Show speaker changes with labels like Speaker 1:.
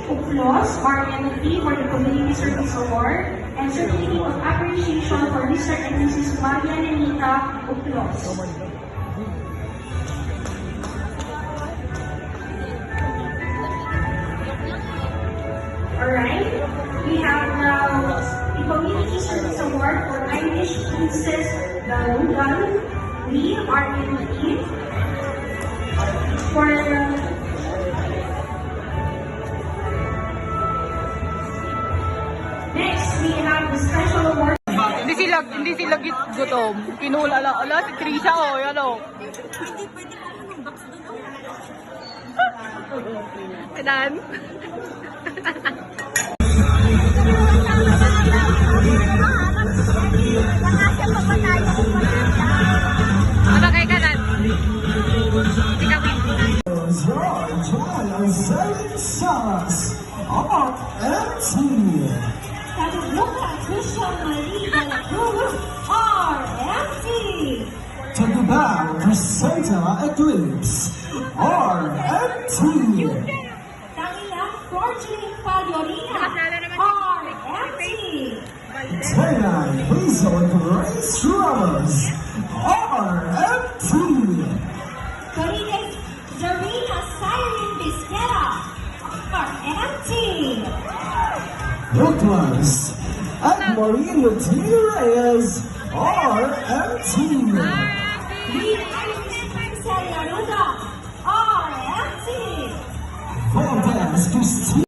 Speaker 1: Uplos, RMT for the Community Service Award, and Certificate of Appreciation for Mr. and Mrs. Maria Nenita Uplos. Alright, we have now the Community Service Award for Irish Princess Garugan, we RMT, for next, we have the special award.
Speaker 2: Hindi sila gutom. Kinula lang. Ala, si Trisha, oh, yan, oh. Kanan? Ano kay kanan? Ikaw,
Speaker 1: Catalonia Christian Marie de la Cruz, RMT.
Speaker 3: Tagubao Crescenta Eclipse, RMT.
Speaker 1: Camila Fortune Faliorina, RMT.
Speaker 3: Taylor Hazel Grace Ramos, RMT.
Speaker 1: Corines Zarina Siren Bisquera, RMT.
Speaker 3: Nicholas and Maria T. Reyes, RMT.
Speaker 1: Lee Celia Ruda, RMT.
Speaker 3: Valdez Christine.